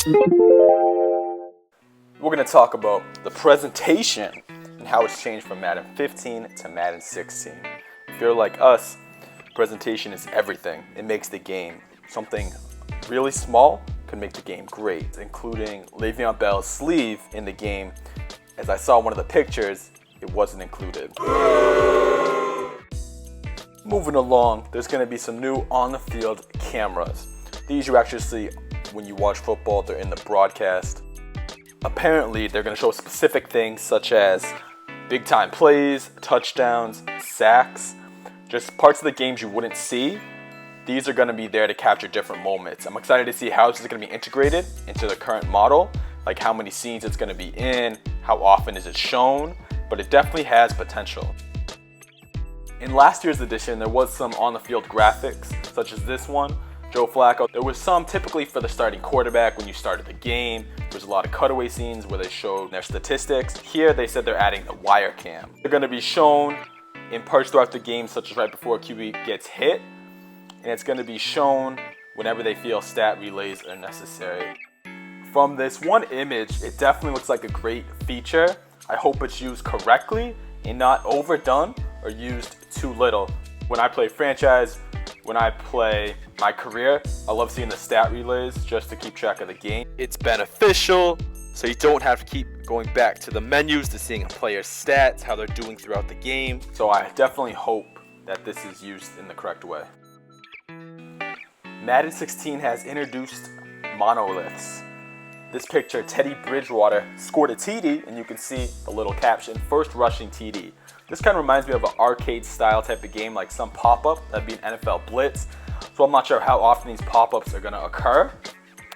We're going to talk about the presentation and how it's changed from Madden 15 to Madden 16. If you're like us, presentation is everything. It makes the game something really small can make the game great, including Le'Veon Bell's sleeve in the game. As I saw one of the pictures, it wasn't included. Moving along, there's going to be some new on-the-field cameras. These you actually see when you watch football, they're in the broadcast. Apparently, they're going to show specific things such as big-time plays, touchdowns, sacks, just parts of the games you wouldn't see. These are going to be there to capture different moments. I'm excited to see how this is going to be integrated into the current model, like how many scenes it's going to be in, how often is it shown, but it definitely has potential. In last year's edition, there was some on-the-field graphics, such as this one, Joe Flacco. There was some typically for the starting quarterback when you started the game. There was a lot of cutaway scenes where they showed their statistics. Here they said they're adding the Wirecam. They're going to be shown in parts throughout the game, such as right before a QB gets hit, and it's going to be shown whenever they feel stat relays are necessary. From this one image, it definitely looks like a great feature. I hope it's used correctly and not overdone or used too little. When I play franchise, when I play my career, I love seeing the stat relays just to keep track of the game. It's beneficial, so you don't have to keep going back to the menus to seeing a player's stats, how they're doing throughout the game. So I definitely hope that this is used in the correct way. Madden 16 has introduced Monoliths. This picture, Teddy Bridgewater scored a TD, and you can see the little caption, first rushing TD. This kind of reminds me of an arcade style type of game, like some pop-up, that'd be an NFL Blitz. So I'm not sure how often these pop-ups are gonna occur.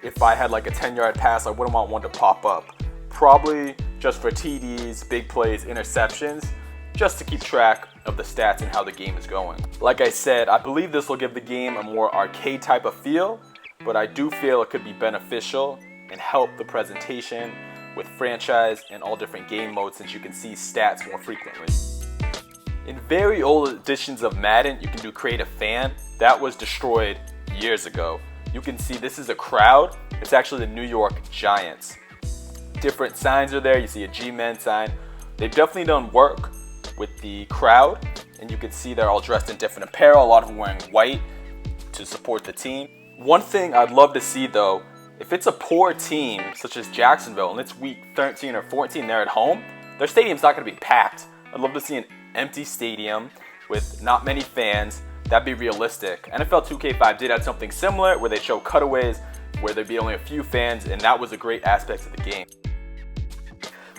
If I had like a 10-yard pass, I wouldn't want one to pop up. Probably just for TDs, big plays, interceptions, just to keep track of the stats and how the game is going. Like I said, I believe this will give the game a more arcade type of feel, but I do feel it could be beneficial and help the presentation with franchise and all different game modes since you can see stats more frequently. In very old editions of Madden, you can do create a fan. That was destroyed years ago. You can see this is a crowd. It's actually the New York Giants. Different signs are there. You see a G-Men sign. They've definitely done work with the crowd, and you can see they're all dressed in different apparel. A lot of them wearing white to support the team. One thing I'd love to see though, if it's a poor team such as Jacksonville and it's week 13 or 14, they're at home, their stadium's not going to be packed. I'd love to see an empty stadium with not many fans. That'd be realistic. NFL 2K5 did have something similar where they show cutaways where there'd be only a few fans, and that was a great aspect of the game.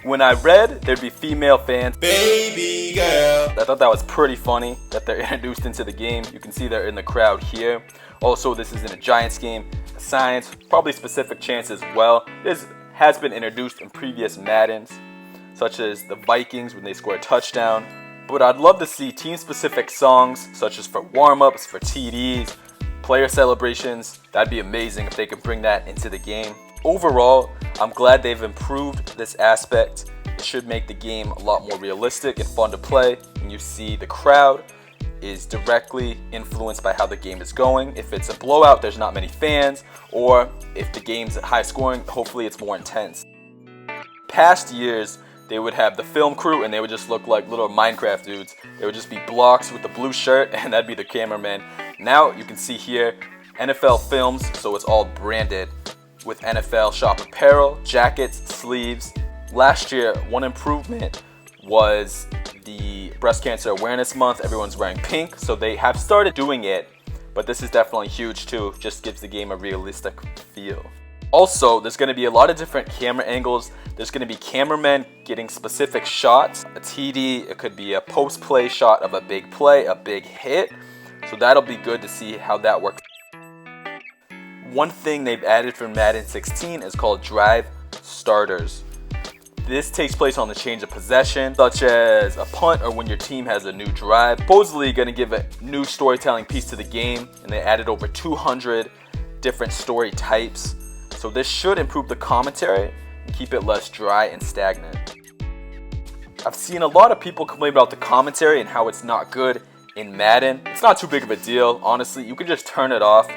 When I read there'd be female fans, baby girl, I thought that was pretty funny that they're introduced into the game. You can see they're in the crowd here. Also, this is in a Giants game. Science, probably specific chance as well. This has been introduced in previous Maddens, such as the Vikings when they score a touchdown. But I'd love to see team-specific songs, such as for warm-ups, for TDs, player celebrations. That'd be amazing if they could bring that into the game. Overall, I'm glad they've improved this aspect. It should make the game a lot more realistic and fun to play when you see the crowd is directly influenced by how the game is going. If it's a blowout, there's not many fans, or if the game's at high scoring, hopefully it's more intense. Past years, they would have the film crew and they would just look like little Minecraft dudes. They would just be blocks with the blue shirt and that'd be the cameraman. Now you can see here NFL Films, so it's all branded with NFL shop apparel, jackets, sleeves. Last year, one improvement was the Breast Cancer Awareness Month. Everyone's wearing pink, so they have started doing it, but this is definitely huge too. Just gives the game a realistic feel. Also, there's going to be a lot of different camera angles. There's going to be cameramen getting specific shots. A TD, it could be a post-play shot of a big play, a big hit. So that'll be good to see how that works. One thing they've added for Madden 16 is called drive starters. This takes place on the change of possession, such as a punt or when your team has a new drive. Supposedly going to give a new storytelling piece to the game, and they added over 200 different story types. So this should improve the commentary and keep it less dry and stagnant. I've seen a lot of people complain about the commentary and how it's not good in Madden. It's not too big of a deal, honestly. You can just turn it off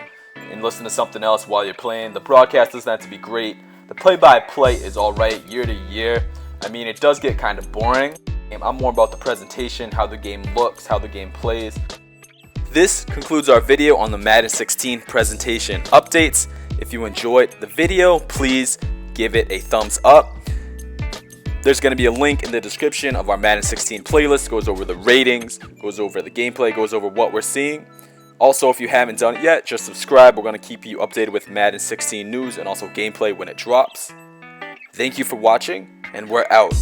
and listen to something else while you're playing. The broadcast doesn't have to be great. The play-by-play is alright year to year. I mean, it does get kind of boring. I'm more about the presentation, how the game looks, how the game plays. This concludes our video on the Madden 16 presentation updates. If you enjoyed the video, please give it a thumbs up. There's going to be a link in the description of our Madden 16 playlist. It goes over the ratings, goes over the gameplay, goes over what we're seeing. Also, if you haven't done it yet, just subscribe. We're going to keep you updated with Madden 16 news and also gameplay when it drops. Thank you for watching, and we're out.